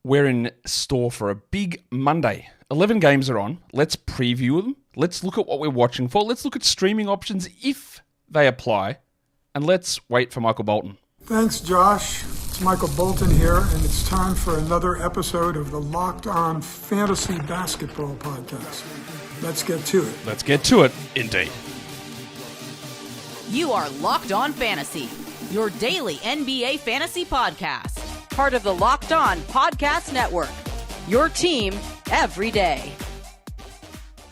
We're in store for a big Monday. 11 games are on. Let's preview them. Let's look at what we're watching for. Let's look at streaming options if they apply. And let's wait for Michael Bolton. Thanks, Josh. It's Michael Bolton here, and it's time for another episode of the Locked On Fantasy Basketball Podcast. Let's get to it. Let's get to it, indeed. You are Locked On Fantasy, your daily NBA fantasy podcast. Part of the Locked On Podcast Network, your team every day.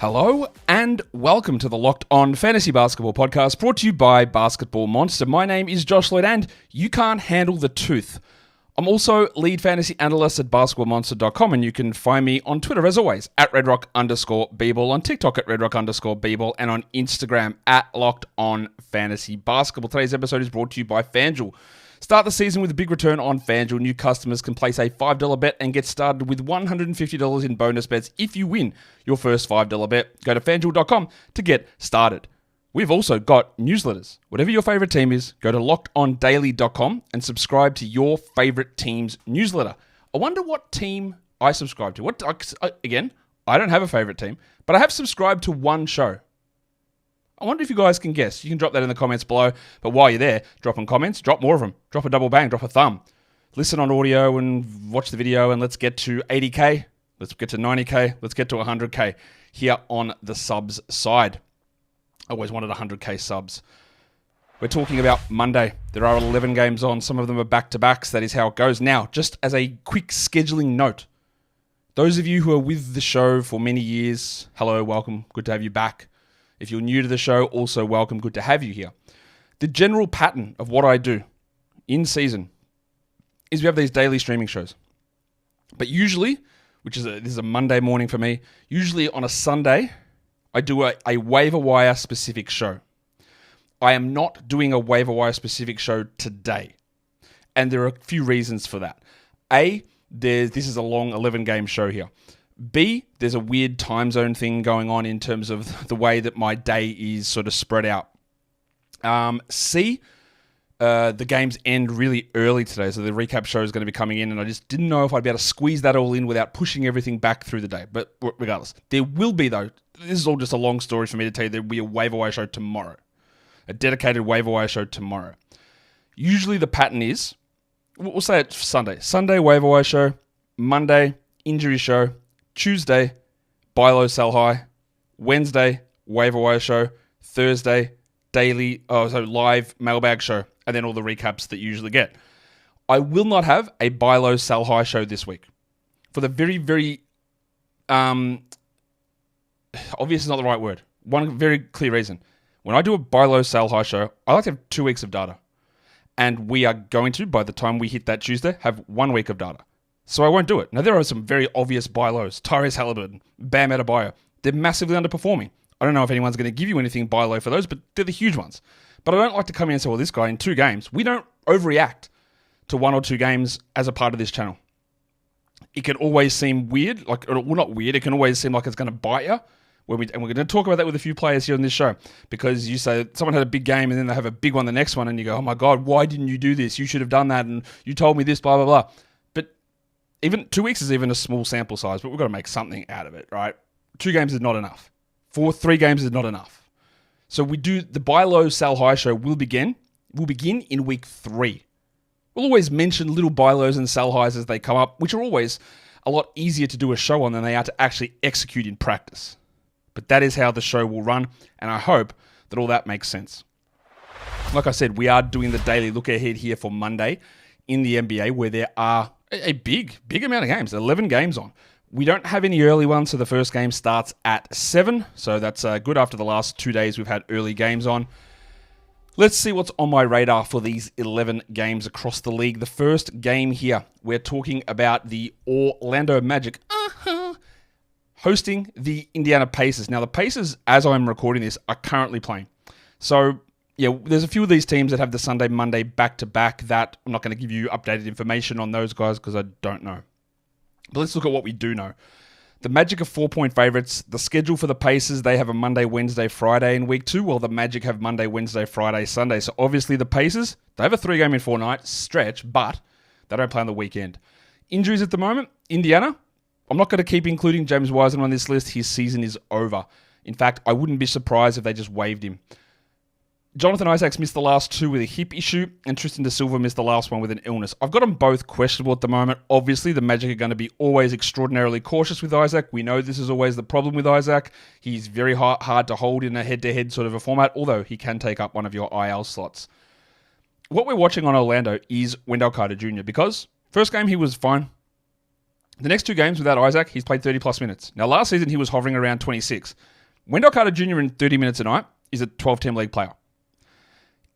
Hello and welcome to the Locked On Fantasy Basketball Podcast, brought to you by Basketball Monster. My name is Josh Lloyd and you can't handle the tooth. I'm also lead fantasy analyst at basketballmonster.com, and you can find me on Twitter as always at redrock_bball, on TikTok at redrock_bball, and on Instagram at Locked On Fantasy Basketball. Today's episode is brought to you by FanDuel. Start the season with a big return on FanDuel. New customers can place a $5 bet and get started with $150 in bonus bets if you win your first $5 bet. Go to FanDuel.com to get started. We've also got newsletters. Whatever your favorite team is, go to LockedOnDaily.com and subscribe to your favorite team's newsletter. I wonder what team I subscribe to. Again, I don't have a favorite team, but I have subscribed to one show. I wonder if you guys can guess. You can drop that in the comments below. But while you're there, dropping comments, drop more of them. Drop a double bang, drop a thumb. Listen on audio and watch the video, and let's get to 80K. Let's get to 90K. Let's get to 100K here on the subs side. I always wanted 100K subs. We're talking about Monday. There are 11 games on. Some of them are back-to-backs. That is how it goes. Now, just as a quick scheduling note, those of you who are with the show for many years, hello, welcome. Good to have you back. If you're new to the show, also welcome. Good to have you here. The general pattern of what I do in season is we have these daily streaming shows. But usually, this is a Monday morning for me, usually on a Sunday, I do a waiver wire specific show. I am not doing a waiver wire specific show today. And there are a few reasons for that. A, this is a long 11 game show here. B, there's a weird time zone thing going on in terms of the way that my day is sort of spread out. C, the games end really early today, so the recap show is going to be coming in, and I just didn't know if I'd be able to squeeze that all in without pushing everything back through the day. But regardless, there will be, though, this is all just a long story for me to tell you, there will be a waiver wire show tomorrow. A dedicated waiver wire show tomorrow. Usually the pattern is, we'll say it's Sunday. Sunday, waiver wire show. Monday, injury show. Tuesday, buy low, sell high. Wednesday, waiver wire show. Thursday, live mailbag show. And then all the recaps that you usually get. I will not have a buy low, sell high show this week. For the very, very, obvious is not the right word. One very clear reason. When I do a buy low, sell high show, I like to have 2 weeks of data. And we are going to, by the time we hit that Tuesday, have 1 week of data. So I won't do it. Now, there are some very obvious buy lows. Tyrese Halliburton, Bam Adebayo. They're massively underperforming. I don't know if anyone's going to give you anything buy low for those, but they're the huge ones. But I don't like to come in and say, well, this guy in 2 games. We don't overreact to 1 or 2 games as a part of this channel. It can always seem weird. Not weird. It can always seem like it's going to bite you. And we're going to talk about that with a few players here on this show. Because you say someone had a big game and then they have a big one the next one. And you go, oh my God, why didn't you do this? You should have done that. And you told me this, blah, blah, blah. Even 2 weeks is even a small sample size, but we've got to make something out of it, right? 2 games is not enough. 3 games is not enough. So we do the buy low, sell high show will begin in week 3. We'll always mention little buy lows and sell highs as they come up, which are always a lot easier to do a show on than they are to actually execute in practice. But that is how the show will run, and I hope that all that makes sense. Like I said, we are doing the daily look ahead here for Monday in the NBA, where there are a big amount of games, 11 games on. We don't have any early ones, so the first game starts at 7. So that's good after the last 2 days we've had early games on. Let's see what's on my radar for these 11 games across the league. The first game here, we're talking about the Orlando Magic hosting the Indiana Pacers. Now, the Pacers, as I'm recording this, are currently playing. So yeah, there's a few of these teams that have the Sunday, Monday back-to-back that I'm not going to give you updated information on those guys because I don't know. But let's look at what we do know. The Magic are 4-point favorites. The schedule for the Pacers, they have a Monday, Wednesday, Friday in week 2, while the Magic have Monday, Wednesday, Friday, Sunday. So obviously the Pacers, they have a 3-game in 4-night stretch, but they don't play on the weekend. Injuries at the moment, Indiana. I'm not going to keep including James Wiseman on this list. His season is over. In fact, I wouldn't be surprised if they just waived him. Jonathan Isaacs missed the last 2 with a hip issue, and Tristan Da Silva missed the last one with an illness. I've got them both questionable at the moment. Obviously, the Magic are going to be always extraordinarily cautious with Isaac. We know this is always the problem with Isaac. He's very hard to hold in a head-to-head sort of a format, although he can take up one of your IL slots. What we're watching on Orlando is Wendell Carter Jr. because first game he was fine. The next 2 games without Isaac, he's played 30-plus minutes. Now, last season he was hovering around 26. Wendell Carter Jr. in 30 minutes a night is a 12-team league player.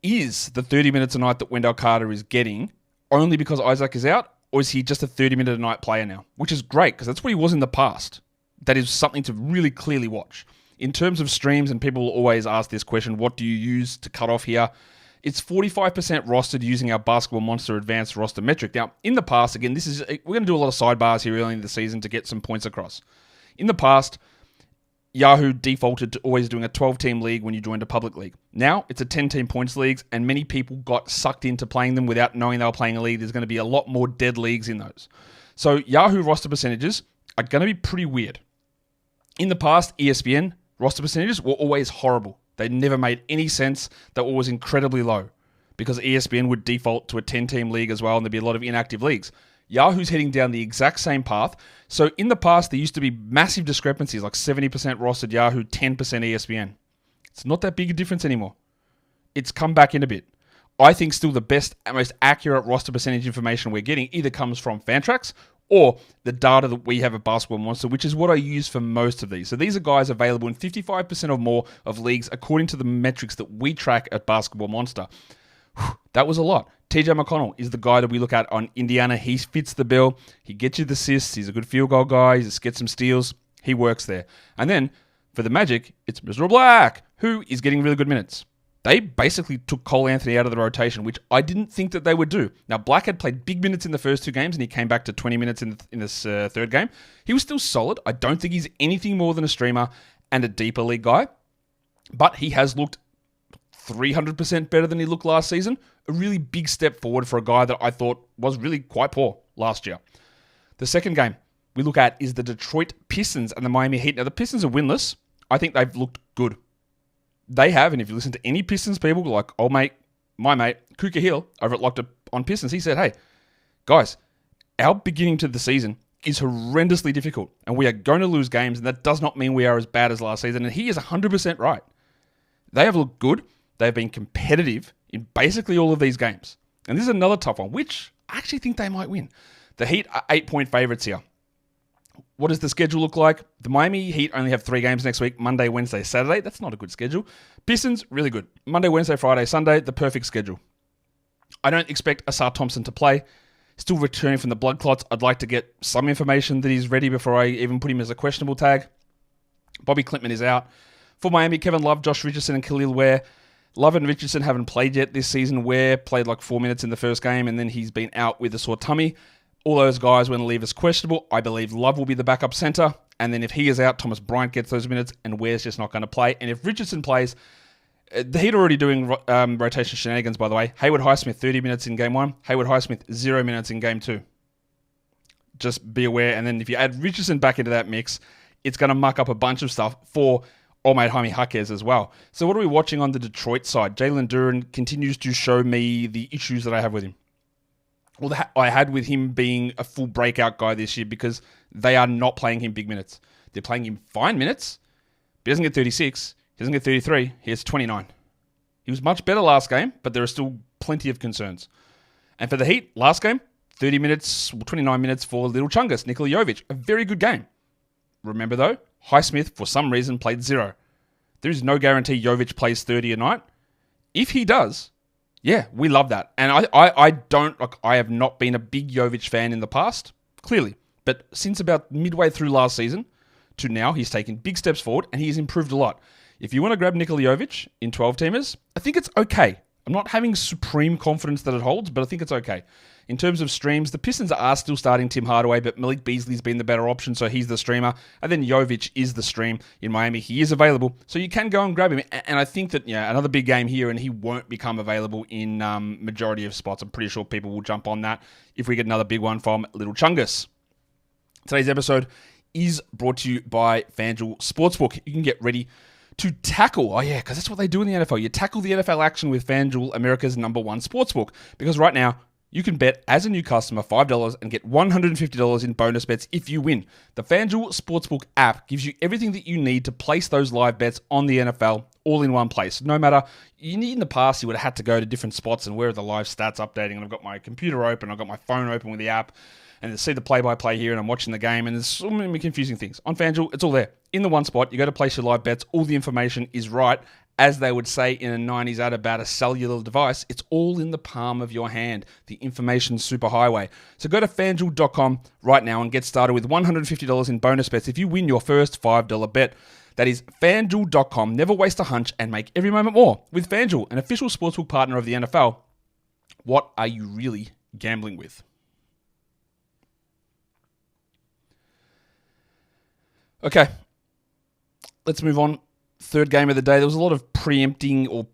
Is the 30 minutes a night that Wendell Carter is getting only because Isaac is out, or is he just a 30-minute a night player now? Which is great, because that's what he was in the past. That is something to really clearly watch. In terms of streams, and people always ask this question, what do you use to cut off here? It's 45% rostered using our Basketball Monster Advanced roster metric. Now, in the past, again, we're going to do a lot of sidebars here early in the season to get some points across. In the past, Yahoo defaulted to always doing a 12-team league when you joined a public league. Now, it's a 10-team points leagues, and many people got sucked into playing them without knowing they were playing a league. There's going to be a lot more dead leagues in those. So Yahoo roster percentages are going to be pretty weird. In the past, ESPN roster percentages were always horrible. They never made any sense. They were always incredibly low because ESPN would default to a 10-team league as well, and there'd be a lot of inactive leagues. Yahoo's heading down the exact same path. So in the past, there used to be massive discrepancies, like 70% rostered Yahoo, 10% ESPN. It's not that big a difference anymore. It's come back in a bit. I think still the best and most accurate roster percentage information we're getting either comes from Fantrax or the data that we have at Basketball Monster, which is what I use for most of these. So these are guys available in 55% or more of leagues according to the metrics that we track at Basketball Monster. That was a lot. TJ McConnell is the guy that we look at on Indiana. He fits the bill. He gets you the assists. He's a good field goal guy. He just gets some steals. He works there. And then for the Magic, it's Mr. Black, who is getting really good minutes. They basically took Cole Anthony out of the rotation, which I didn't think that they would do. Now, Black had played big minutes in the first 2 games, and he came back to 20 minutes in this third game. He was still solid. I don't think he's anything more than a streamer and a deeper league guy, but he has looked 300% better than he looked last season. A really big step forward for a guy that I thought was really quite poor last year. The second game we look at is the Detroit Pistons and the Miami Heat. Now, the Pistons are winless. I think they've looked good. They have, and if you listen to any Pistons people, like my mate, Kuka Hill, over at Locked on Pistons, he said, hey, guys, our beginning to the season is horrendously difficult, and we are going to lose games, and that does not mean we are as bad as last season, and he is 100% right. They have looked good. They've been competitive in basically all of these games. And this is another tough one, which I actually think they might win. The Heat are 8-point favorites here. What does the schedule look like? The Miami Heat only have 3 games next week, Monday, Wednesday, Saturday. That's not a good schedule. Pistons, really good. Monday, Wednesday, Friday, Sunday, the perfect schedule. I don't expect Asar Thompson to play. Still returning from the blood clots. I'd like to get some information that he's ready before I even put him as a questionable tag. Bobby Klintman is out. For Miami, Kevin Love, Josh Richardson, and Khalil Ware. Love and Richardson haven't played yet this season. Ware played like 4 minutes in the first game, and then he's been out with a sore tummy. All those guys we're going to leave as questionable. I believe Love will be the backup center. And then if he is out, Thomas Bryant gets those minutes, and Ware's just not going to play. And if Richardson plays, the Heat are already doing rotation shenanigans, by the way. Haywood Highsmith, 30 minutes in game 1. Haywood Highsmith, 0 minutes in game 2. Just be aware. And then if you add Richardson back into that mix, it's going to muck up a bunch of stuff for old mate Jaime Jaquez as well. So what are we watching on the Detroit side? Jalen Duren continues to show me the issues that I have with him. Well, I had with him being a full breakout guy this year because they are not playing him big minutes. They're playing him fine minutes, but he doesn't get 36. He doesn't get 33. He has 29. He was much better last game, but there are still plenty of concerns. And for the Heat, last game, 30 minutes, 29 minutes for Little Chungus, Nikola Jovic. A very good game. Remember though, Highsmith, for some reason, played 0. There is no guarantee Jovic plays 30 a night. If he does, yeah, we love that. And I have not been a big Jovic fan in the past, clearly. But since about midway through last season to now, he's taken big steps forward and he's improved a lot. If you want to grab Nikola Jovic in 12-teamers, I think it's okay. I'm not having supreme confidence that it holds, but I think it's okay. In terms of streams, the Pistons are still starting Tim Hardaway, but Malik Beasley's been the better option, so he's the streamer. And then Jovic is the stream in Miami. He is available, so you can go and grab him. And I think that, another big game here, and he won't become available in majority of spots. I'm pretty sure people will jump on that if we get another big one from Little Chungus. Today's episode is brought to you by FanDuel Sportsbook. You can get ready to tackle, because that's what they do in the NFL. You tackle the NFL action with FanDuel, America's #1 sportsbook. Because right now, you can bet as a new customer $5 and get $150 in bonus bets if you win. The FanDuel Sportsbook app gives you everything that you need to place those live bets on the NFL all in one place. No matter, in the past, you would have had to go to different spots and where are the live stats updating. And I've got my computer open, I've got my phone open with the app, and to see the play-by-play here, and I'm watching the game, and there's so many confusing things. On FanDuel, it's all there. In the one spot, you go to place your live bets, all the information is right. As they would say in a 90s ad about a cellular device, it's all in the palm of your hand. The information superhighway. So go to FanDuel.com right now and get started with $150 in bonus bets if you win your first $5 bet. That is FanDuel.com. Never waste a hunch and make every moment more. With FanDuel, an official sportsbook partner of the NFL. What are you really gambling with? Okay, let's move on. Third game of the day. There was a lot of preempting or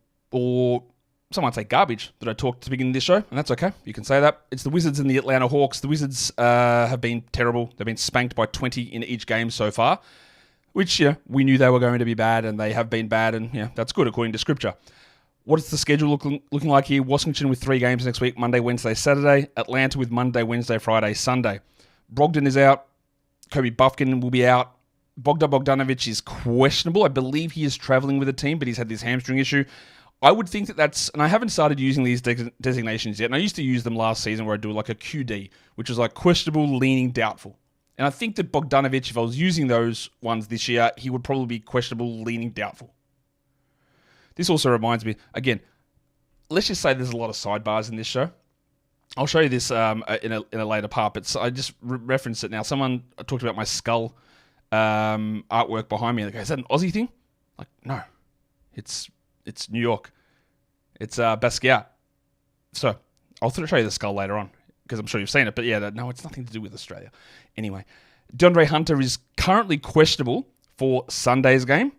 some might say garbage that I talked to begin this show, and that's okay. You can say that. It's the Wizards and the Atlanta Hawks. The Wizards have been terrible. They've been spanked by 20 in each game so far, which we knew they were going to be bad, and they have been bad, and that's good according to Scripture. What is the schedule looking like here? Washington with 3 games next week, Monday, Wednesday, Saturday. Atlanta with Monday, Wednesday, Friday, Sunday. Brogdon is out. Kobe Buffkin will be out. Bogdanovic is questionable. I believe he is traveling with the team, but he's had this hamstring issue. I would think that's, and I haven't started using these designations yet, and I used to use them last season where I do like a QD, which is like questionable, leaning, doubtful. And I think that Bogdanovic, if I was using those ones this year, he would probably be questionable, leaning, doubtful. This also reminds me, again, let's just say there's a lot of sidebars in this show. I'll show you this in a later part, but I just referenced it now. Someone talked about my skull artwork behind me. Like, is that an Aussie thing? Like, no, it's New York. It's Basquiat. So I'll show you the skull later on because I'm sure you've seen it. But no, it's nothing to do with Australia. Anyway, DeAndre Hunter is currently questionable for Sunday's game.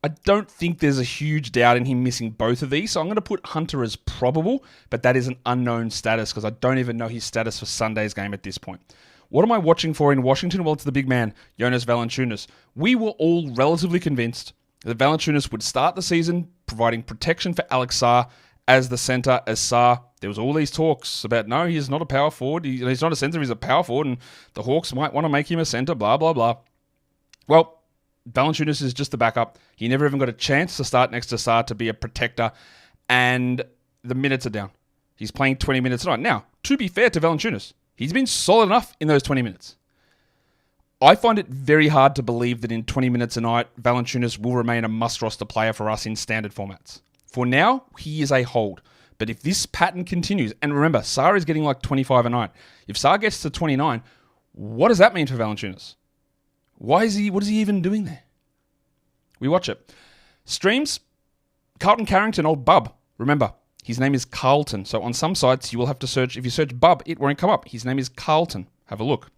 I don't think there's a huge doubt in him missing both of these, so I'm going to put Hunter as probable, but that is an unknown status because I don't even know his status for Sunday's game at this point. What am I watching for in Washington? Well, it's the big man, Jonas Valanciunas. We were all relatively convinced that Valanciunas would start the season providing protection for Alex Sarr as the center, as Sarr. There was all these talks about, no, he's not a power forward. He's not a center, he's a power forward, and the Hawks might want to make him a center, blah, blah, blah. Well, Valanciunas is just the backup. He never even got a chance to start next to Sarr to be a protector, and the minutes are down. He's playing 20 minutes a night. Now, to be fair to Valanciunas, he's been solid enough in those 20 minutes. I find it very hard to believe that in 20 minutes a night, Valanciunas will remain a must-roster player for us in standard formats. For now, he is a hold. But if this pattern continues, and remember, Sarr is getting like 25 a night. If Sarr gets to 29, what does that mean for Valanciunas? What is he even doing there? We watch it. Streams, Carlton Carrington, old Bub. Remember, his name is Carlton. So on some sites, you will have to search. If you search Bub, it won't come up. His name is Carlton. Have a look.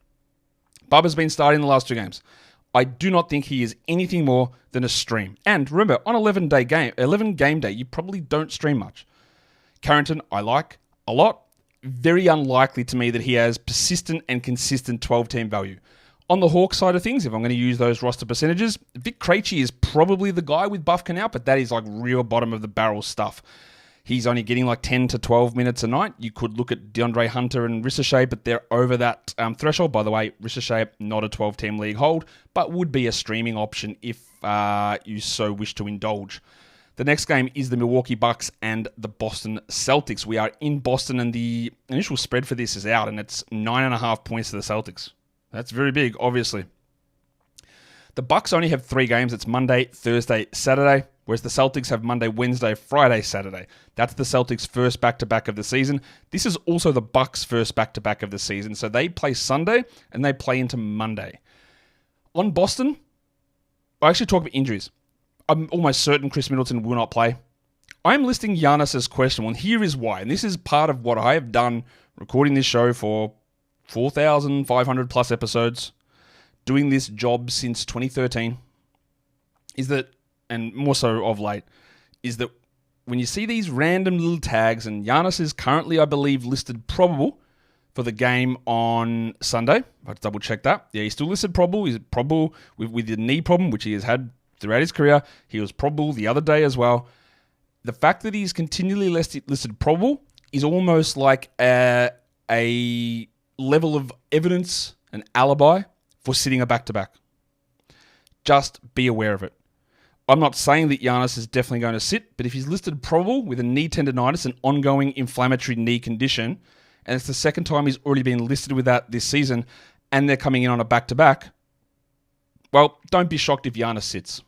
Bub has been starting the last 2 games. I do not think he is anything more than a stream. And remember, on 11 game day, you probably don't stream much. Carrington, I like a lot. Very unlikely to me that he has persistent and consistent 12-team value. On the Hawks side of things, if I'm going to use those roster percentages, Vic Krejci is probably the guy with Buffkin out, but that is like real bottom of the barrel stuff. He's only getting like 10 to 12 minutes a night. You could look at DeAndre Hunter and Ricochet, but they're over that threshold. By the way, Ricochet, not a 12-team league hold, but would be a streaming option if you so wish to indulge. The next game is the Milwaukee Bucks and the Boston Celtics. We are in Boston, and the initial spread for this is out, and it's 9.5 points to the Celtics. That's very big, obviously. The Bucks only have 3 games. It's Monday, Thursday, Saturday, whereas the Celtics have Monday, Wednesday, Friday, Saturday. That's the Celtics' first back-to-back of the season. This is also the Bucks' first back-to-back of the season. So they play Sunday, and they play into Monday. On Boston, I actually talk about injuries. I'm almost certain Chris Middleton will not play. I'm listing Giannis as questionable, and here is why. And this is part of what I have done recording this show for 4,500 plus episodes, doing this job since 2013, is that, and more so of late, is that when you see these random little tags, and Giannis is currently, I believe, listed probable for the game on Sunday. I'll double check that. Yeah, he's still listed probable. He's probable with the knee problem, which he has had throughout his career. He was probable the other day as well. The fact that he's continually listed probable is almost like a level of evidence, an alibi for sitting a back-to-back. Just be aware of it. I'm not saying that Giannis is definitely going to sit, but if he's listed probable with a knee tendonitis, an ongoing inflammatory knee condition, and it's the second time he's already been listed with that this season, and they're coming in on a back-to-back, well, don't be shocked if Giannis sits.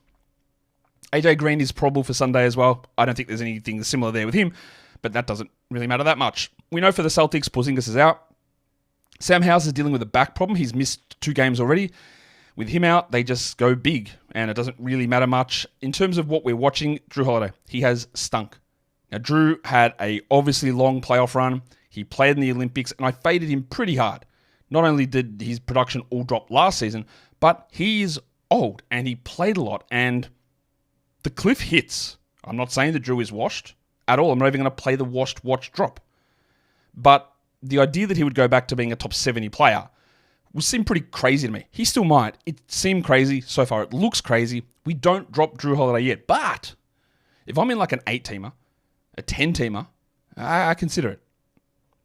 AJ Green is probable for Sunday as well. I don't think there's anything similar there with him, but that doesn't really matter that much. We know for the Celtics, Porzingis is out. Sam Howes is dealing with a back problem. He's missed 2 games already. With him out, they just go big, and it doesn't really matter much. In terms of what we're watching, Jrue Holiday, he has stunk. Now, Jrue had a obviously long playoff run. He played in the Olympics, and I faded him pretty hard. Not only did his production all drop last season, but he is old, and he played a lot, and the cliff hits. I'm not saying that Jrue is washed at all. I'm not even going to play the washed watch drop. But the idea that he would go back to being a top 70 player would seem pretty crazy to me. He still might. It seemed crazy so far. It looks crazy. We don't drop Jrue Holiday yet. But if I'm in like an 8-teamer, a 10-teamer, I consider it.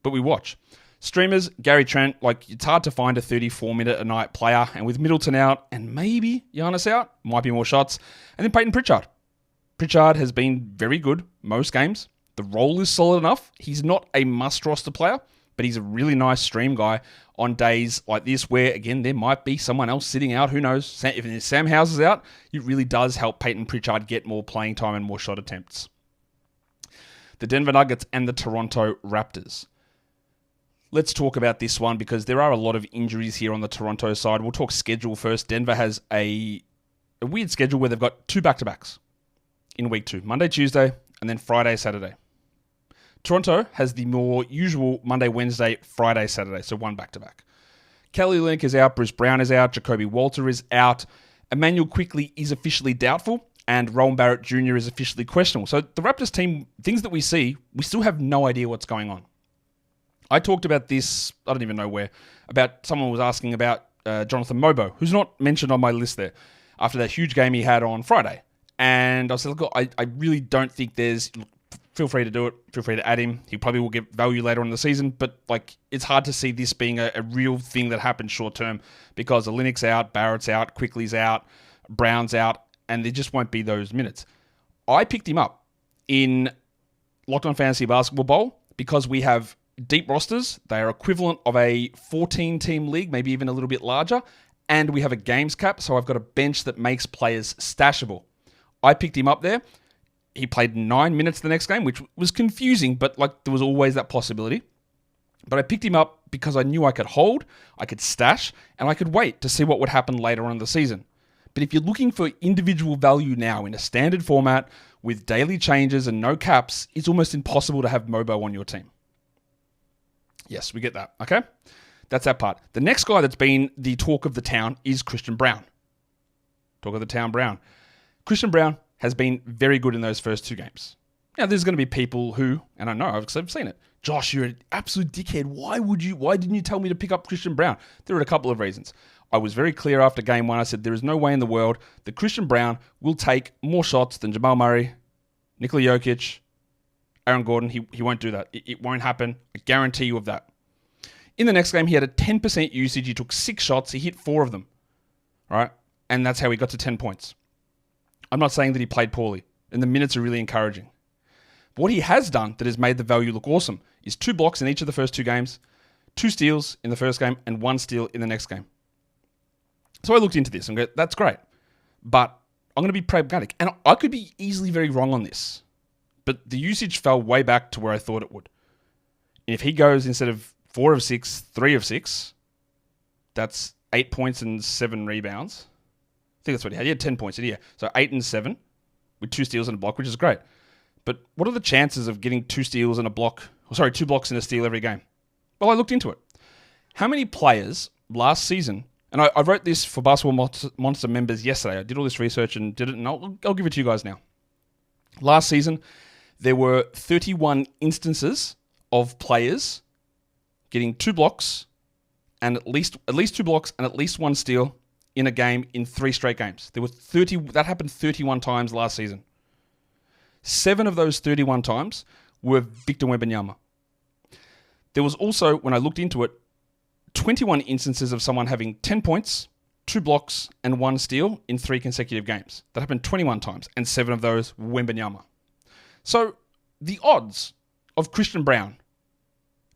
But we watch. Streamers, Gary Trent, like it's hard to find a 34-minute-a-night player. And with Middleton out and maybe Giannis out, might be more shots. And then Peyton Pritchard. Pritchard has been very good most games. The role is solid enough. He's not a must-roster player, but he's a really nice stream guy on days like this where, again, there might be someone else sitting out. Who knows? If Sam Howes is out, it really does help Peyton Pritchard get more playing time and more shot attempts. The Denver Nuggets and the Toronto Raptors. Let's talk about this one because there are a lot of injuries here on the Toronto side. We'll talk schedule first. Denver has a weird schedule where they've got 2 back-to-backs in week 2. Monday, Tuesday, and then Friday, Saturday. Toronto has the more usual Monday, Wednesday, Friday, Saturday, so 1 back-to-back. Kelly Olynyk is out, Bruce Brown is out, Jacoby Walter is out, Emmanuel Quickley is officially doubtful, and Rowan Barrett Jr. is officially questionable. So the Raptors team, things that we see, we still have no idea what's going on. I talked about this, I don't even know where, about someone was asking about Jonathan Mobo, who's not mentioned on my list there, after that huge game he had on Friday. And I said, look, I really don't think there's... Feel free to do it. Feel free to add him. He probably will get value later on in the season, but like it's hard to see this being a real thing that happens short term because Olynyk's out, Barrett's out, Quickly's out, Brown's out, and there just won't be those minutes. I picked him up in Locked On Fantasy Basketball Bowl because we have deep rosters. They are equivalent of a 14-team league, maybe even a little bit larger, and we have a games cap, so I've got a bench that makes players stashable. I picked him up there. He played 9 minutes the next game, which was confusing, but like there was always that possibility. But I picked him up because I knew I could hold, I could stash, and I could wait to see what would happen later on in the season. But if you're looking for individual value now in a standard format with daily changes and no caps, it's almost impossible to have Mobo on your team. Yes, we get that, okay? That's that part. The next guy that's been the talk of the town is Christian Braun. Talk of the town, Brown. Christian Braun has been very good in those first 2 games. Now, there's going to be people who, and I know because I've seen it, Josh, you're an absolute dickhead. Why didn't you tell me to pick up Christian Braun? There are a couple of reasons. I was very clear after game 1. I said there is no way in the world that Christian Braun will take more shots than Jamal Murray, Nikola Jokic, Aaron Gordon. He won't do that. It won't happen. I guarantee you of that. In the next game, he had a 10% usage. He took 6 shots. He hit 4 of them. All right? And that's how he got to 10 points. I'm not saying that he played poorly, and the minutes are really encouraging. But what he has done that has made the value look awesome is 2 blocks in each of the first 2 games, 2 steals in the first game, and 1 steal in the next game. So I looked into this and go, that's great. But I'm going to be pragmatic. And I could be easily very wrong on this. But the usage fell way back to where I thought it would. And if he goes instead of 4 of 6, 3 of 6, that's 8 points and 7 rebounds. I think that's what he had. He had 10 points in here. So 8 and 7 with 2 steals and a block, which is great. But what are the chances of getting 2 blocks and a steal every game? Well, I looked into it. How many players last season, and I wrote this for Basketball Monster members yesterday. I did all this research and did it, and I'll give it to you guys now. Last season, there were 31 instances of players getting 2 blocks and at least 2 blocks and at least 1 steal in a game in 3 straight games. That happened 31 times last season. 7 of those 31 times were Victor Wembanyama. There was also, when I looked into it, 21 instances of someone having 10 points, 2 blocks, and 1 steal in 3 consecutive games. That happened 21 times, and 7 of those were Wembanyama. So, the odds of Christian Braun,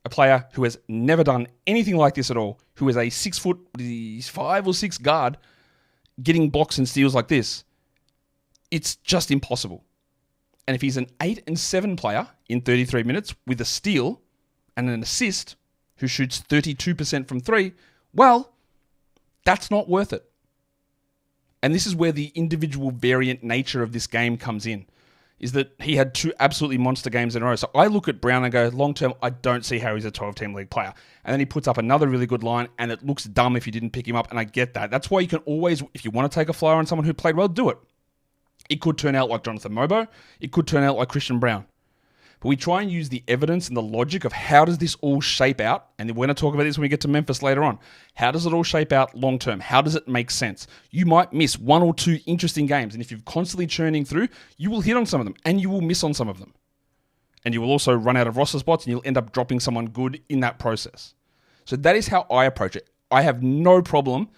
a player who has never done anything like this at all, who is a 6'5" or 6" guard, getting blocks and steals like this, it's just impossible. And if he's an 8 and 7 player in 33 minutes with a steal and an assist who shoots 32% from 3, well, that's not worth it. And this is where the individual variant nature of this game comes in, is that he had 2 absolutely monster games in a row. So I look at Brown and go, long term, I don't see how he's a 12-team league player. And then he puts up another really good line, and it looks dumb if you didn't pick him up, and I get that. That's why you can always, if you want to take a flyer on someone who played well, do it. It could turn out like Jonathan Mobo. It could turn out like Christian Braun. But we try and use the evidence and the logic of how does this all shape out, and we're going to talk about this when we get to Memphis later on. How does it all shape out long term? How does it make sense? You might miss 1 or 2 interesting games, and if you're constantly churning through, you will hit on some of them, and you will miss on some of them. And you will also run out of roster spots, and you'll end up dropping someone good in that process. So that is how I approach it. I have no problem,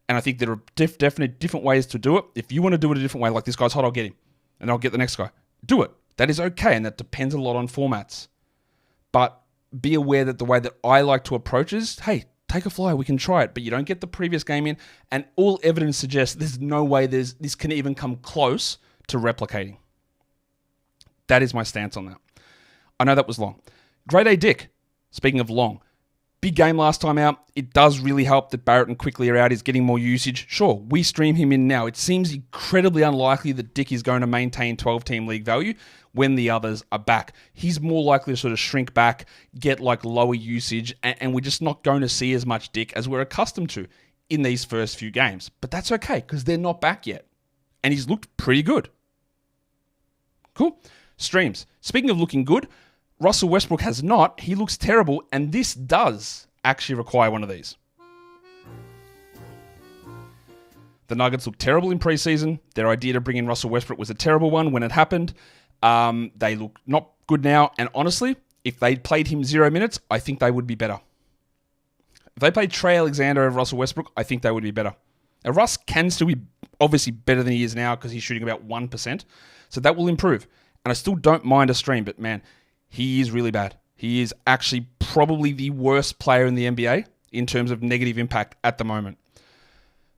and I think there are definite different ways to do it. If you want to do it a different way, like this guy's hot, I'll get him, and I'll get the next guy. Do it. That is okay, and that depends a lot on formats. But be aware that the way that I like to approach is, hey, take a flyer, we can try it, but you don't get the previous game in, and all evidence suggests there's no way this can even come close to replicating. That is my stance on that. I know that was long. Grade A Dick, speaking of long, big game last time out. It does really help that Barrett and Quickly are out. He's getting more usage. Sure, we stream him in now. It seems incredibly unlikely that Dick is going to maintain 12-team league value when the others are back. He's more likely to sort of shrink back, get like lower usage, and we're just not going to see as much Dick as we're accustomed to in these first few games. But that's okay, because they're not back yet. And he's looked pretty good. Cool. Streams. Speaking of looking good, Russell Westbrook has not. He looks terrible, and this does actually require one of these. The Nuggets looked terrible in preseason. Their idea to bring in Russell Westbrook was a terrible one when it happened. They look not good now, and honestly, if they played him 0 minutes, I think they would be better. If they played Trey Alexander over Russell Westbrook, I think they would be better. Now, Russ can still be obviously better than he is now because he's shooting about 1%, so that will improve. And I still don't mind a stream, but man, he is really bad. He is actually probably the worst player in the NBA in terms of negative impact at the moment.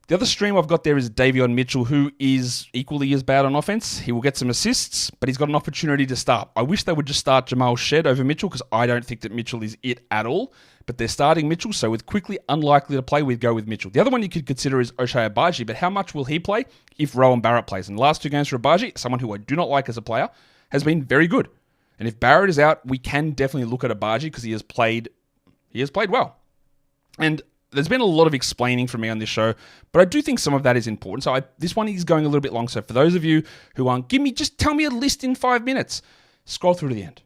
The other stream I've got there is Davion Mitchell, who is equally as bad on offense. He will get some assists, but he's got an opportunity to start. I wish they would just start Jamal Shed over Mitchell because I don't think that Mitchell is it at all. But they're starting Mitchell, so with Quickly unlikely to play, we'd go with Mitchell. The other one you could consider is Ochai Agbaji, but how much will he play if Rowan Barrett plays? In the last 2 games for Agbaji, someone who I do not like as a player, has been very good. And if Barrett is out, we can definitely look at Agbaji because he has played well. And there's been a lot of explaining from me on this show, but I do think some of that is important. So this one is going a little bit long. So for those of you who aren't, just tell me a list in 5 minutes. Scroll through to the end.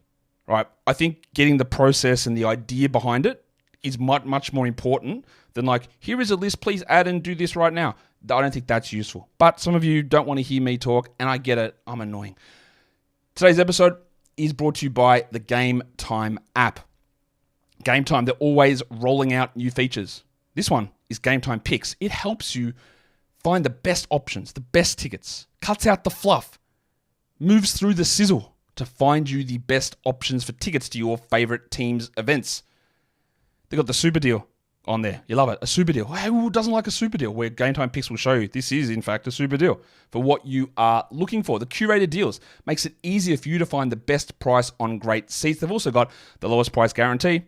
Right? I think getting the process and the idea behind it is much, much more important than like, here is a list, please add and do this right now. I don't think that's useful. But some of you don't want to hear me talk, and I get it. I'm annoying. Today's episode is brought to you by the GameTime app. GameTime, they're always rolling out new features. This one is GameTime Picks. It helps you find the best options, the best tickets, cuts out the fluff, moves through the sizzle to find you the best options for tickets to your favorite team's events. They got the super deal on there. You love it. A super deal. Who doesn't like a super deal? Where GameTime Picks will show you this is, in fact, a super deal for what you are looking for. The curated deals makes it easier for you to find the best price on great seats. They've also got the lowest price guarantee,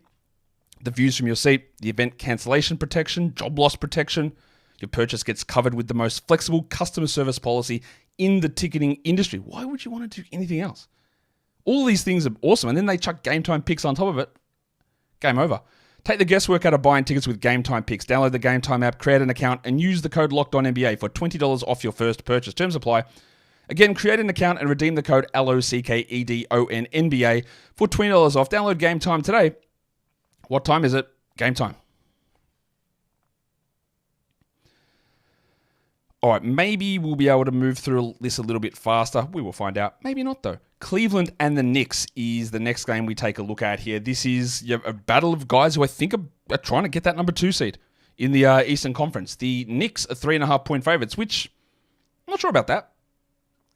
the views from your seat, the event cancellation protection, job loss protection. Your purchase gets covered with the most flexible customer service policy in the ticketing industry. Why would you want to do anything else? All these things are awesome. And then they chuck game time picks on top of it. Game over. Take the guesswork out of buying tickets with Game Time Picks. Download the Game Time app, create an account, and use the code LOCKEDONNBA for $20 off your first purchase. Terms apply. Again, create an account and redeem the code LOCKEDONNBA for $20 off. Download Game Time today. What time is it? Game time. All right, maybe we'll be able to move through this a little bit faster. We will find out. Maybe not, though. Cleveland and the Knicks is the next game we take a look at here. This is a battle of guys who I think are trying to get that number 2 seed in the Eastern Conference. The Knicks are 3.5-point favorites, which I'm not sure about that.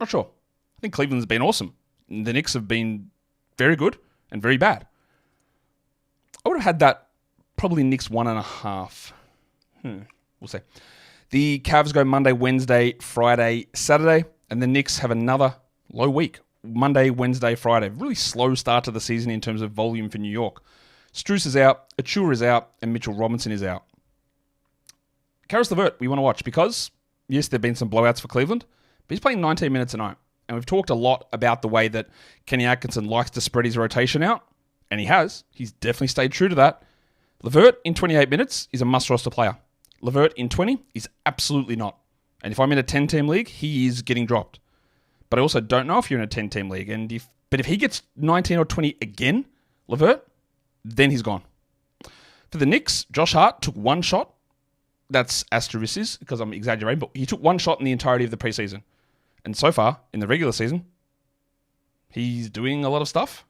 Not sure. I think Cleveland's been awesome. The Knicks have been very good and very bad. I would have had that probably Knicks 1.5. We'll see. The Cavs go Monday, Wednesday, Friday, Saturday, and the Knicks have another low week. Monday, Wednesday, Friday. Really slow start to the season in terms of volume for New York. Strus is out, Achua is out, and Mitchell Robinson is out. Karis LeVert, we want to watch because, yes, there have been some blowouts for Cleveland, but he's playing 19 minutes a night. And we've talked a lot about the way that Kenny Atkinson likes to spread his rotation out, and he has. He's definitely stayed true to that. LeVert in 28 minutes is a must-roster player. LeVert in 20 is absolutely not. And if I'm in a 10-team league, he is getting dropped. But I also don't know if you're in a 10-team league. But if he gets 19 or 20 again, LeVert, then he's gone. For the Knicks, Josh Hart took one shot. That's asterisks because I'm exaggerating, but he took one shot in the entirety of the preseason. And so far, in the regular season, he's doing a lot of stuff.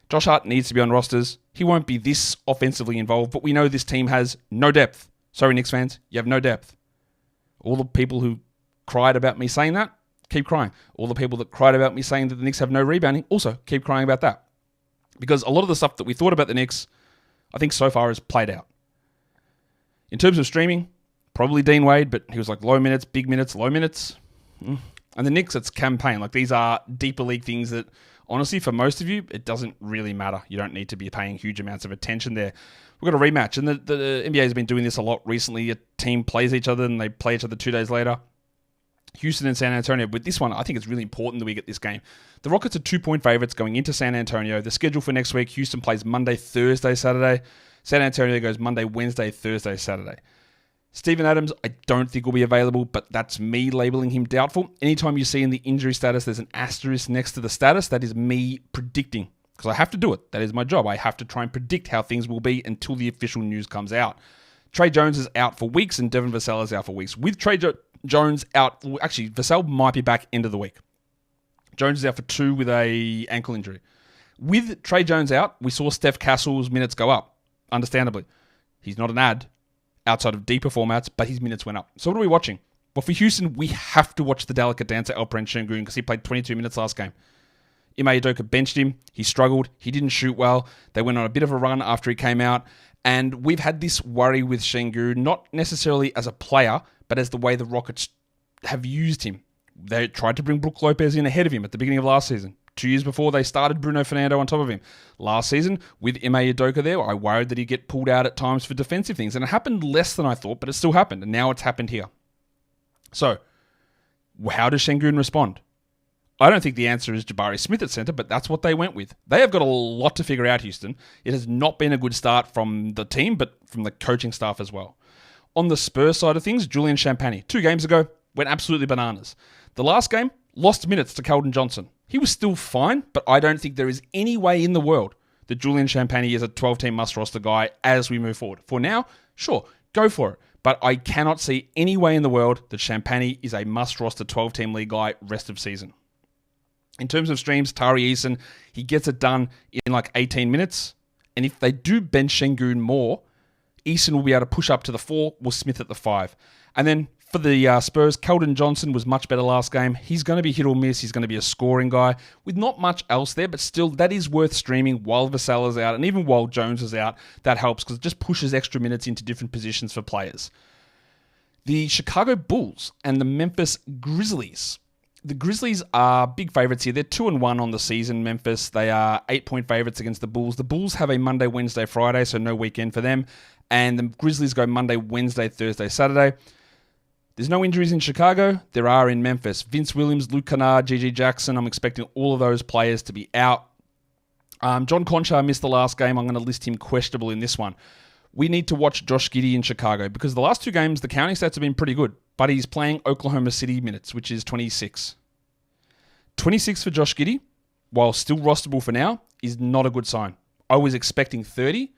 Josh Hart needs to be on rosters. He won't be this offensively involved, but we know this team has no depth. Sorry, Knicks fans, you have no depth. All the people who cried about me saying that, keep crying. All the people that cried about me saying that the Knicks have no rebounding, also keep crying about that. Because a lot of the stuff that we thought about the Knicks, I think so far has played out. In terms of streaming, probably Dean Wade, but he was like low minutes, big minutes, low minutes. And the Knicks, it's campaign. Like these are deeper league things that, honestly, for most of you, it doesn't really matter. You don't need to be paying huge amounts of attention there. We've got a rematch, and the NBA has been doing this a lot recently. A team plays each other, and they play each other 2 days later. Houston and San Antonio. With this one, I think it's really important that we get this game. The Rockets are 2-point favorites going into San Antonio. The schedule for next week, Houston plays Monday, Thursday, Saturday. San Antonio goes Monday, Wednesday, Thursday, Saturday. Steven Adams, I don't think will be available, but that's me labeling him doubtful. Anytime you see in the injury status, there's an asterisk next to the status, that is me predicting. Because I have to do it. That is my job. I have to try and predict how things will be until the official news comes out. Trey Jones is out for weeks, and Devin Vassell is out for weeks. With Trey Jones out, actually, Vassell might be back end of the week. Jones is out for 2 with a ankle injury. With Trey Jones out, we saw Steph Castle's minutes go up, understandably. He's not an ad outside of deeper formats, but his minutes went up. So what are we watching? Well, for Houston, we have to watch the delicate dancer Alperen Şengün because he played 22 minutes last game. Ime Udoka benched him. He struggled. He didn't shoot well. They went on a bit of a run after he came out. And we've had this worry with Şengün, not necessarily as a player, but as the way the Rockets have used him. They tried to bring Brook Lopez in ahead of him at the beginning of last season. 2 years before, they started Bruno Fernando on top of him. Last season, with Ime Udoka there, I worried that he'd get pulled out at times for defensive things. And it happened less than I thought, but it still happened. And now it's happened here. So, how does Şengün respond? I don't think the answer is Jabari Smith at center, but that's what they went with. They have got a lot to figure out, Houston. It has not been a good start from the team, but from the coaching staff as well. On the Spurs side of things, Julian Champagnie, 2 games ago, went absolutely bananas. The last game, lost minutes to Keldon Johnson. He was still fine, but I don't think there is any way in the world that Julian Champagnie is a 12-team must-roster guy as we move forward. For now, sure, go for it. But I cannot see any way in the world that Champagnie is a must-roster 12-team league guy rest of season. In terms of streams, Tari Eason, he gets it done in like 18 minutes. And if they do bench Şengün more, Eason will be able to push up to the 4, with Smith at the 5. And then for the Spurs, Keldon Johnson was much better last game. He's going to be hit or miss. He's going to be a scoring guy with not much else there, but still that is worth streaming while Vassell is out. And even while Jones is out, that helps because it just pushes extra minutes into different positions for players. The Chicago Bulls and the Memphis Grizzlies. The Grizzlies are big favourites here. They're 2-1 on the season, Memphis. They are 8-point favourites against the Bulls. The Bulls have a Monday, Wednesday, Friday, so no weekend for them. And the Grizzlies go Monday, Wednesday, Thursday, Saturday. There's no injuries in Chicago. There are in Memphis. Vince Williams, Luke Kennard, G.G. Jackson. I'm expecting all of those players to be out. John Conchar missed the last game. I'm going to list him questionable in this one. We need to watch Josh Giddey in Chicago because the last two games, the counting stats have been pretty good, but he's playing Oklahoma City minutes, which is 26. 26 for Josh Giddey, while still rosterable for now, is not a good sign. I was expecting 30.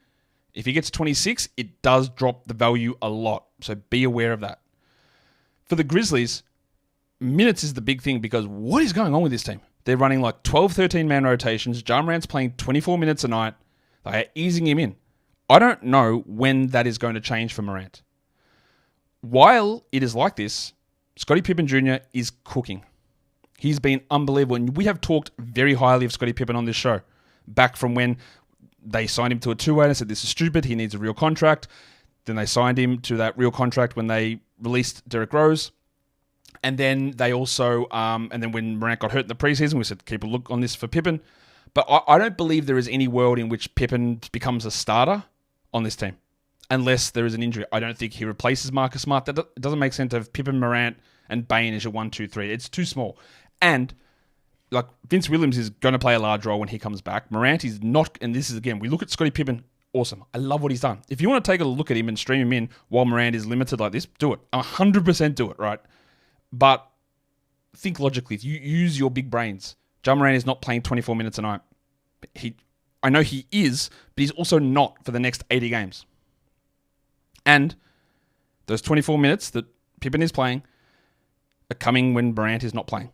If he gets 26, it does drop the value a lot, so be aware of that. For the Grizzlies, minutes is the big thing because what is going on with this team? They're running like 12, 13-man rotations. Ja Morant's playing 24 minutes a night. They are easing him in. I don't know when that is going to change for Morant. While it is like this, Scotty Pippen Jr. is cooking. He's been unbelievable. And we have talked very highly of Scotty Pippen on this show. Back from when they signed him to a two-way and said, this is stupid. He needs a real contract. Then they signed him to that real contract when they released Derrick Rose. And then they also, and then when Morant got hurt in the preseason, we said, keep a look on this for Pippen. But I don't believe there is any world in which Pippen becomes a starter on this team. Unless there is an injury. I don't think he replaces Marcus Smart. It doesn't make sense to have Pippen, Morant, and Bane as your 1, 2, 3. It's too small. And like Vince Williams is going to play a large role when he comes back. Morant is not, and this is again, we look at Scottie Pippen, awesome. I love what he's done. If you want to take a look at him and stream him in while Morant is limited like this, do it. 100% do it, right? But think logically. If you use your big brains, Ja Morant is not playing 24 minutes a night. I know he is, but he's also not for the next 80 games. And those 24 minutes that Pippen is playing are coming when Morant is not playing.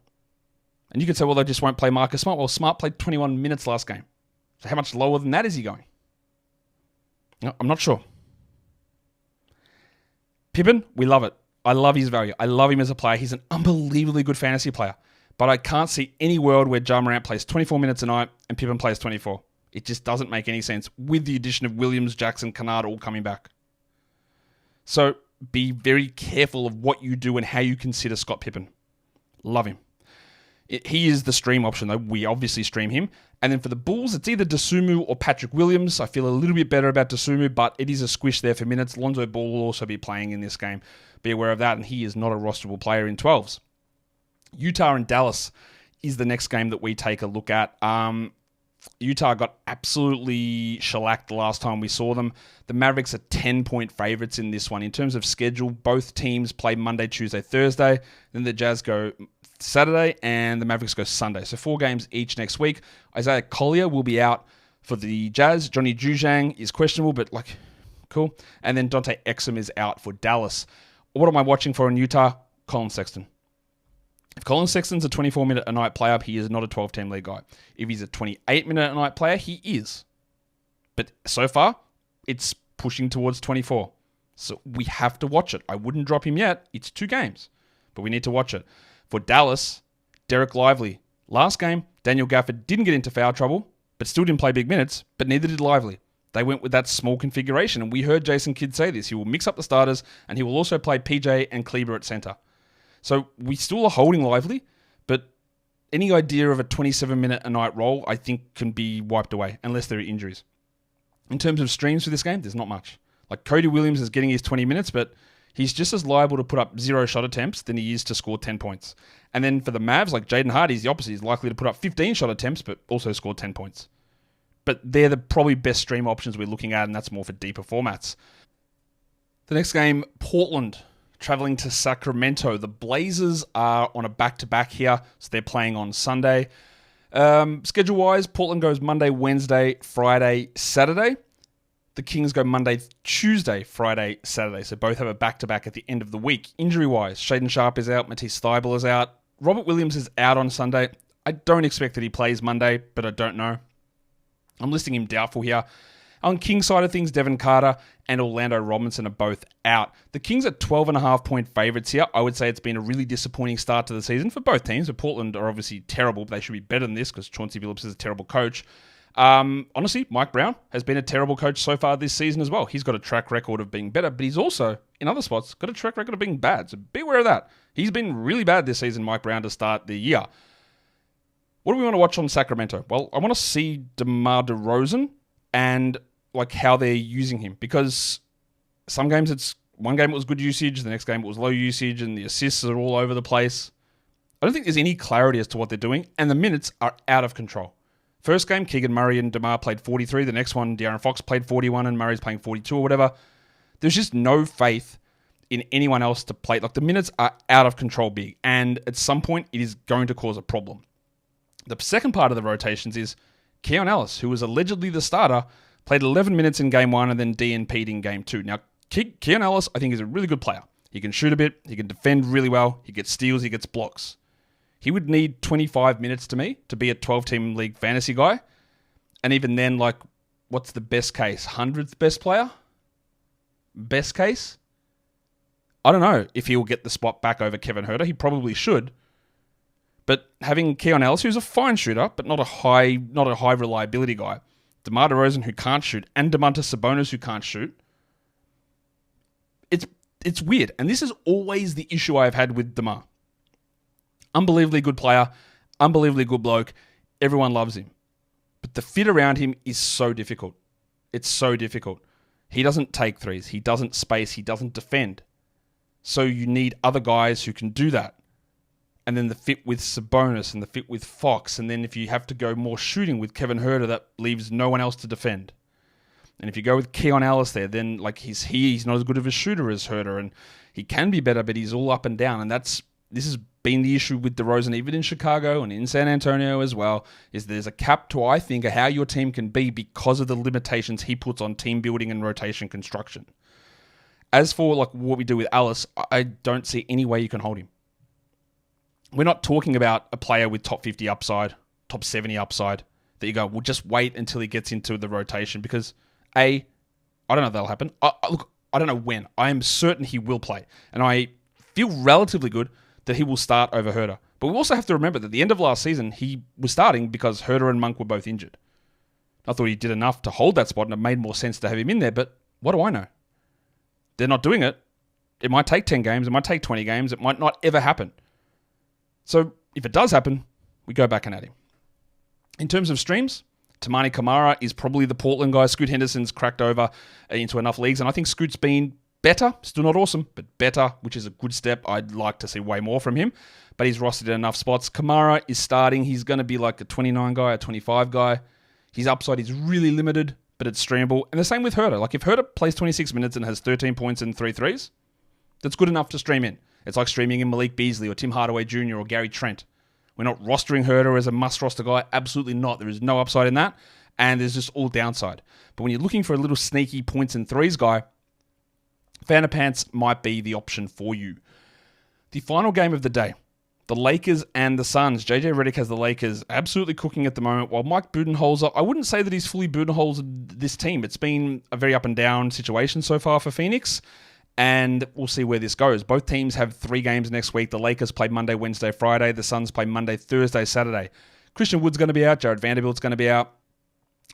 And you could say, well, they just won't play Marcus Smart. Well, Smart played 21 minutes last game. So how much lower than that is he going? No, I'm not sure. Pippen, we love it. I love his value. I love him as a player. He's an unbelievably good fantasy player. But I can't see any world where Ja Morant plays 24 minutes a night and Pippen plays 24. It just doesn't make any sense with the addition of Williams, Jackson, Kennard all coming back. So be very careful of what you do and how you consider Scott Pippen. Love him. He is the stream option, though. We obviously stream him. And then for the Bulls, it's either Dosunmu or Patrick Williams. I feel a little bit better about Dosunmu, but it is a squish there for minutes. Lonzo Ball will also be playing in this game. Be aware of that, and he is not a rosterable player in 12s. Utah and Dallas is the next game that we take a look at. Utah got absolutely shellacked the last time we saw them. The Mavericks are 10-point favorites in this one. In terms of schedule, both teams play Monday, Tuesday, Thursday. Then the Jazz go Saturday and the Mavericks go Sunday. So 4 games each next week. Isaiah Collier will be out for the Jazz. Johnny Juzang is questionable, but cool. And then Dante Exum is out for Dallas. What am I watching for in Utah? Colin Sexton. If Colin Sexton's a 24-minute-a-night player, he is not a 12-team league guy. If he's a 28-minute-a-night player, he is. But so far, it's pushing towards 24. So we have to watch it. I wouldn't drop him yet. It's 2 games. But we need to watch it. For Dallas, Derek Lively. Last game, Daniel Gafford didn't get into foul trouble, but still didn't play big minutes, but neither did Lively. They went with that small configuration, and we heard Jason Kidd say this. He will mix up the starters, and he will also play PJ and Kleber at center. So we still are holding Lively, but any idea of a 27-minute-a-night role, I think, can be wiped away, unless there are injuries. In terms of streams for this game, there's not much. Like Cody Williams is getting his 20 minutes, but he's just as liable to put up 0 shot attempts than he is to score 10 points. And then for the Mavs, like Jaden Hardy's the opposite. He's likely to put up 15 shot attempts, but also score 10 points. But they're the probably best stream options we're looking at, and that's more for deeper formats. The next game, Portland, traveling to Sacramento. The Blazers are on a back-to-back here, so they're playing on Sunday. Schedule-wise, Portland goes Monday, Wednesday, Friday, Saturday. The Kings go Monday, Tuesday, Friday, Saturday. So both have a back-to-back at the end of the week. Injury-wise, Shaedon Sharpe is out, Matisse Thybulle is out. Robert Williams is out on Sunday. I don't expect that he plays Monday, but I don't know. I'm listing him doubtful here. On Kings side of things, Devin Carter and Orlando Robinson are both out. The Kings are 12.5-point favorites here. I would say it's been a really disappointing start to the season for both teams. But Portland are obviously terrible, but they should be better than this because Chauncey Billups is a terrible coach. Honestly, Mike Brown has been a terrible coach so far this season as well. He's got a track record of being better, but he's also, in other spots, got a track record of being bad. So be aware of that. He's been really bad this season, Mike Brown, to start the year. What do we want to watch on Sacramento? Well, I want to see DeMar DeRozan and how they're using him, because some games it's one game it was good usage, the next game it was low usage, and the assists are all over the place. I don't think there's any clarity as to what they're doing, and the minutes are out of control. First game, Keegan Murray and DeMar played 43. The next one, De'Aaron Fox played 41 and Murray's playing 42 or whatever. There's just no faith in anyone else to play. Like, the minutes are out of control big, and at some point, it is going to cause a problem. The second part of the rotations is Keon Ellis, who was allegedly the starter, played 11 minutes in game 1 and then DNP'd in game 2. Now, Keon Ellis, I think, is a really good player. He can shoot a bit, he can defend really well, he gets steals, he gets blocks. He would need 25 minutes to me to be a 12-team league fantasy guy. And even then, like, what's the best case? 100th best player? Best case? I don't know if he'll get the spot back over Kevin Huerter. He probably should. But having Keon Ellis, who's a fine shooter, but not a high reliability guy, DeMar DeRozan, who can't shoot, and Domantas Sabonis, who can't shoot, it's weird. And this is always the issue I've had with DeMar. Unbelievably good player, unbelievably good bloke. Everyone loves him. But the fit around him is so difficult. It's so difficult. He doesn't take threes. He doesn't space. He doesn't defend. So you need other guys who can do that. And then the fit with Sabonis and the fit with Fox. And then if you have to go more shooting with Kevin Huerter, that leaves no one else to defend. And if you go with Keon Ellis there, then like he's not as good of a shooter as Huerter. And he can be better, but he's all up and down. And this has been the issue with DeRozan, even in Chicago and in San Antonio as well, is there's a cap to, I think, how your team can be because of the limitations he puts on team building and rotation construction. As for like what we do with Ellis, I don't see any way you can hold him. We're not talking about a player with top 50 upside, top 70 upside, that you go, well, just wait until he gets into the rotation because, I don't know if that'll happen. Look, I don't know when. I am certain he will play. And I feel relatively good that he will start over Huerter. But we also have to remember that at the end of last season, he was starting because Huerter and Monk were both injured. I thought he did enough to hold that spot, and it made more sense to have him in there, but what do I know? They're not doing it. It might take 10 games. It might take 20 games. It might not ever happen. So if it does happen, we go back and at him. In terms of streams, Tamani Kamara is probably the Portland guy. Scoot Henderson's cracked over into enough leagues, and I think Scoot's been better, still not awesome, but better, which is a good step. I'd like to see way more from him, but he's rostered in enough spots. Kamara is starting. He's going to be like a 29 guy, a 25 guy. His upside is really limited, but it's streamable. And the same with Huerter. Like if Huerter plays 26 minutes and has 13 points and 3 threes, that's good enough to stream in. It's like streaming in Malik Beasley or Tim Hardaway Jr. or Gary Trent. We're not rostering Huerter as a must-roster guy. Absolutely not. There is no upside in that, and there's just all downside. But when you're looking for a little sneaky points and threes guy, Fanapants might be the option for you. The final game of the day, the Lakers and the Suns. JJ Redick has the Lakers absolutely cooking at the moment, while Mike Budenholzer, I wouldn't say that he's fully Budenholzered this team. It's been a very up and down situation so far for Phoenix, and we'll see where this goes. Both teams have 3 games next week. The Lakers play Monday, Wednesday, Friday. The Suns play Monday, Thursday, Saturday. Christian Wood's going to be out. Jared Vanderbilt's going to be out.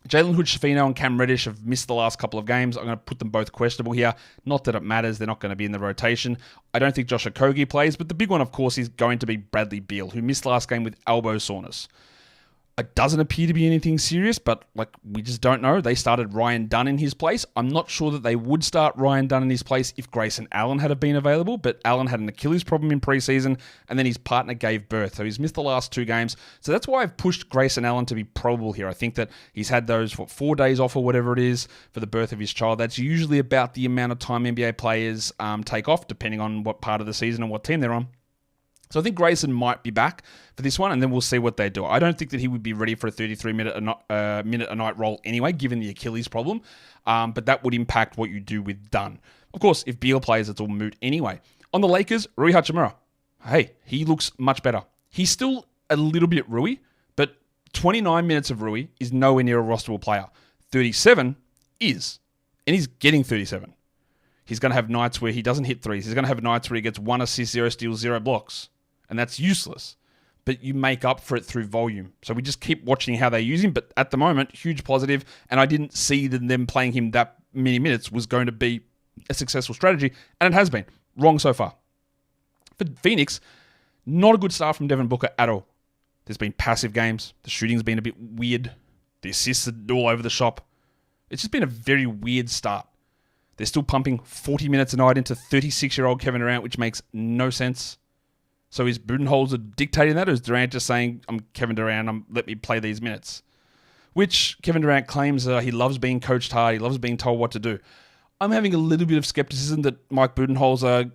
Jalen Hood-Schifino and Cam Reddish have missed the last couple of games. I'm going to put them both questionable here. Not that it matters. They're not going to be in the rotation. I don't think Josh Okogie plays, but the big one, of course, is going to be Bradley Beal, who missed last game with elbow soreness. It doesn't appear to be anything serious, but we just don't know. They started Ryan Dunn in his place. I'm not sure that they would start Ryan Dunn in his place if Grayson Allen had been available, but Allen had an Achilles problem in preseason, and then his partner gave birth. So he's missed the last 2 games. So that's why I've pushed Grayson Allen to be probable here. I think that he's had those 4 days off or whatever it is for the birth of his child. That's usually about the amount of time NBA players take off, depending on what part of the season and what team they're on. So I think Grayson might be back for this one, and then we'll see what they do. I don't think that he would be ready for a 33-minute a night role anyway, given the Achilles problem, but that would impact what you do with Dunn. Of course, if Beal plays, it's all moot anyway. On the Lakers, Rui Hachimura. Hey, he looks much better. He's still a little bit Rui, but 29 minutes of Rui is nowhere near a rosterable player. 37 is, and he's getting 37. He's going to have nights where he doesn't hit threes. He's going to have nights where he gets 1 assist, 0 steals, 0 blocks. And that's useless. But you make up for it through volume. So we just keep watching how they use him. But at the moment, huge positive. And I didn't see that them playing him that many minutes was going to be a successful strategy. And it has been. Wrong so far. For Phoenix, not a good start from Devin Booker at all. There's been passive games. The shooting's been a bit weird. The assists are all over the shop. It's just been a very weird start. They're still pumping 40 minutes a night into 36-year-old Kevin Durant, which makes no sense. So is Budenholzer dictating that, or is Durant just saying, I'm Kevin Durant, let me play these minutes? Which Kevin Durant claims he loves being coached hard, he loves being told what to do. I'm having a little bit of skepticism that Mike Budenholzer,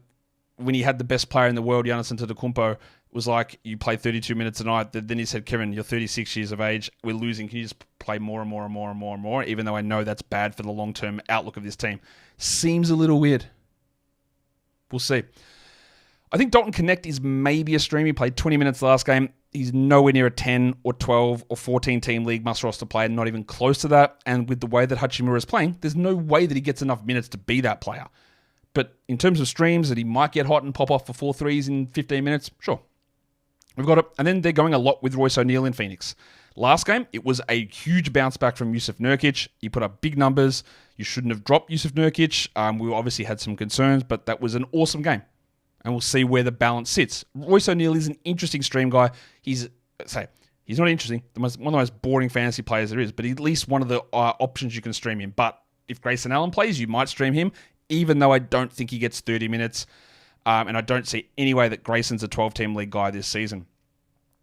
when he had the best player in the world, Giannis Antetokounmpo, was like, you play 32 minutes a night. Then he said, Kevin, you're 36 years of age. We're losing. Can you just play more and more and more and more and more? Even though I know that's bad for the long-term outlook of this team. Seems a little weird. We'll see. I think Dalton Connect is maybe a stream. He played 20 minutes last game. He's nowhere near a 10 or 12 or 14 team league must roster player, not even close to that. And with the way that Hachimura is playing, there's no way that he gets enough minutes to be that player. But in terms of streams that he might get hot and pop off for 4 threes in 15 minutes, sure. We've got it. And then they're going a lot with Royce O'Neal in Phoenix. Last game, it was a huge bounce back from Yusuf Nurkic. He put up big numbers. You shouldn't have dropped Yusuf Nurkic. We obviously had some concerns, but that was an awesome game. And we'll see where the balance sits. Royce O'Neal is an interesting stream guy. He's not interesting. One of the most boring fantasy players there is, but at least one of the options you can stream him. But if Grayson Allen plays, you might stream him, even though I don't think he gets 30 minutes. And I don't see any way that Grayson's a 12-team league guy this season.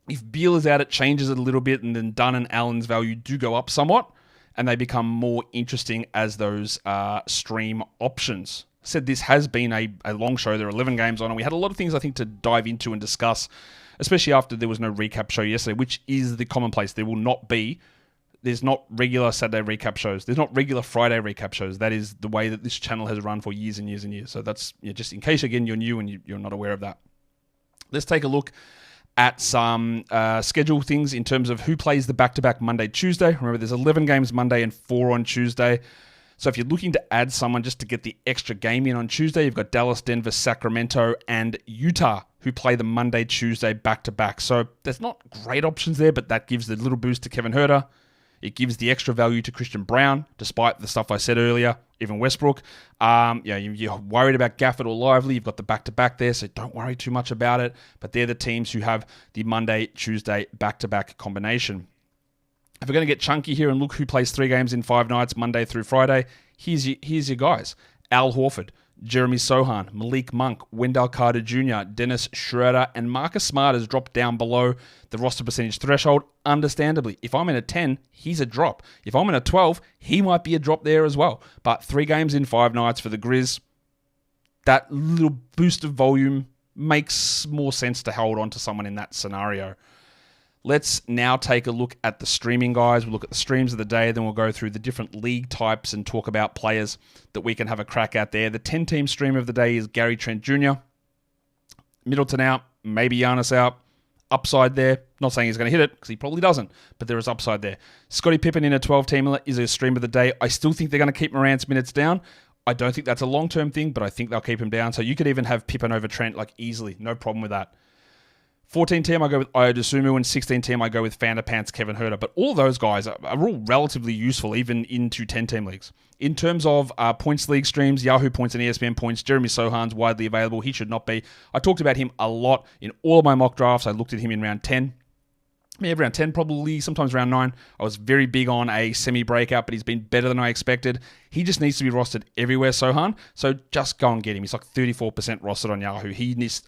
If Beal is out, it changes it a little bit, and then Dunn and Allen's value do go up somewhat, and they become more interesting as those stream options. I said this has been a long show. There are 11 games on, and we had a lot of things, I think, to dive into and discuss, especially after there was no recap show yesterday, which is the commonplace. There's not regular Saturday recap shows. There's not regular Friday recap shows. That is the way that this channel has run for years and years and years. So that's just in case, again, you're new and you're not aware of that. Let's take a look at some schedule things in terms of who plays the back-to-back Monday, Tuesday. Remember, there's 11 games Monday and 4 on Tuesday. So if you're looking to add someone just to get the extra game in on Tuesday, you've got Dallas, Denver, Sacramento, and Utah who play the Monday, Tuesday back-to-back. So there's not great options there, but that gives the little boost to Kevin Huerter. It gives the extra value to Christian Braun, despite the stuff I said earlier, even Westbrook. You're worried about Gafford or Lively. You've got the back-to-back there, so don't worry too much about it. But they're the teams who have the Monday, Tuesday back-to-back combination. If we're going to get chunky here and look who plays 3 games in 5 nights, Monday through Friday, here's your guys. Al Horford, Jeremy Sohan, Malik Monk, Wendell Carter Jr., Dennis Schroeder, and Marcus Smart has dropped down below the roster percentage threshold, understandably. If I'm in a 10, he's a drop. If I'm in a 12, he might be a drop there as well. But 3 games in 5 nights for the Grizz, that little boost of volume makes more sense to hold on to someone in that scenario. Let's now take a look at the streaming guys. We'll look at the streams of the day, then we'll go through the different league types and talk about players that we can have a crack at there. The 10-team stream of the day is Gary Trent Jr. Middleton out, maybe Giannis out. Upside there. Not saying he's going to hit it, because he probably doesn't, but there is upside there. Scotty Pippen in a 12-team is a stream of the day. I still think they're going to keep Morant's minutes down. I don't think that's a long-term thing, but I think they'll keep him down. So you could even have Pippen over Trent easily. No problem with that. 14-team, I go with Ayo Dosunmu, and 16-team, I go with Vanderpants Kevin Huerter. But all those guys are all relatively useful, even into 10-team leagues. In terms of points league streams, Yahoo points and ESPN points, Jeremy Sohan's widely available. He should not be. I talked about him a lot in all of my mock drafts. I looked at him in round 10. Round 10, probably, sometimes round 9. I was very big on a semi-breakout, but he's been better than I expected. He just needs to be rostered everywhere, Sohan. So just go and get him. He's 34% rostered on Yahoo.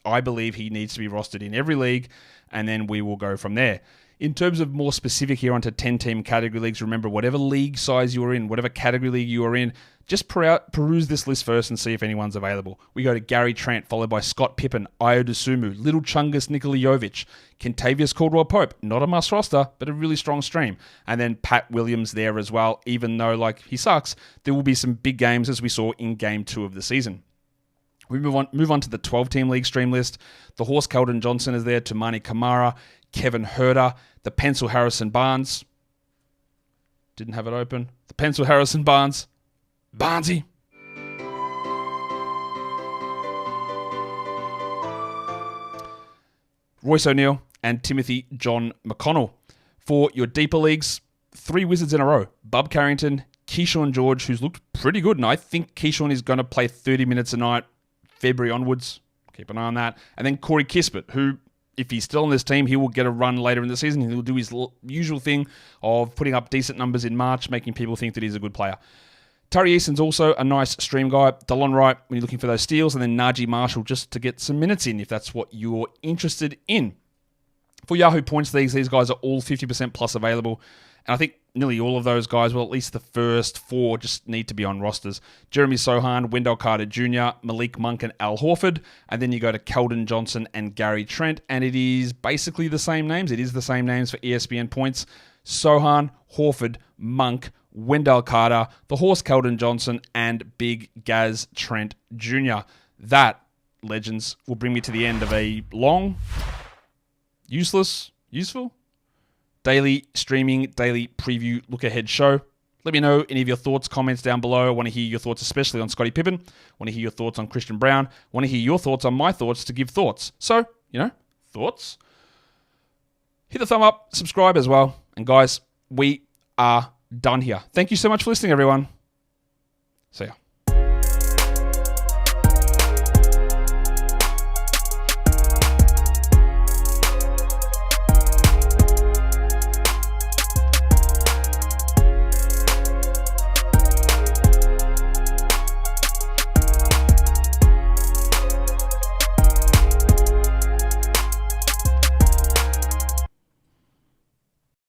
I believe he needs to be rostered in every league, and then we will go from there. In terms of more specific here onto 10-team category leagues, remember, whatever league size you are in, whatever category league you are in, just peruse this list first and see if anyone's available. We go to Gary Trent, followed by Scott Pippen, Ayo Dosunmu, Little Chungus Nikola Jovic, Kentavious Caldwell-Pope, not a must roster, but a really strong stream. And then Pat Williams there as well, even though he sucks, there will be some big games as we saw in Game 2 of the season. We move on to the 12-team league stream list. The Horse Keldon Johnson is there, Tumani Kamara, Kevin Huerter, the Pencil Harrison Barnes. Didn't have it open. The Pencil Harrison Barnes. Barnesy. Royce O'Neal and Timothy John McConnell. For your deeper leagues, 3 Wizards in a row. Bub Carrington, Keyshawn George, who's looked pretty good, and I think Keyshawn is going to play 30 minutes a night, February onwards. Keep an eye on that. And then Corey Kispert, who, if he's still on this team, he will get a run later in the season. He'll do his usual thing of putting up decent numbers in March, making people think that he's a good player. Tari Eason's also a nice stream guy. Delon Wright when you're looking for those steals, and then Najee Marshall just to get some minutes in if that's what you're interested in. For Yahoo points leagues, these guys are all 50% plus available. And I think nearly all of those guys, well, at least the first 4 just need to be on rosters. Jeremy Sohan, Wendell Carter Jr., Malik Monk, and Al Horford. And then you go to Keldon Johnson and Gary Trent. And it is basically the same names. It is the same names for ESPN points. Sohan, Horford, Monk, Wendell Carter, the horse Keldon Johnson, and Big Gaz Trent Jr. That, legends, will bring me to the end of a long, useful, daily streaming, daily preview, look-ahead show. Let me know any of your thoughts, comments down below. I want to hear your thoughts, especially on Scotty Pippen. I want to hear your thoughts on Christian Braun. I want to hear your thoughts on my thoughts to give thoughts. So, thoughts. Hit the thumb up, subscribe as well. And guys, we are done here. Thank you so much for listening, everyone. See ya.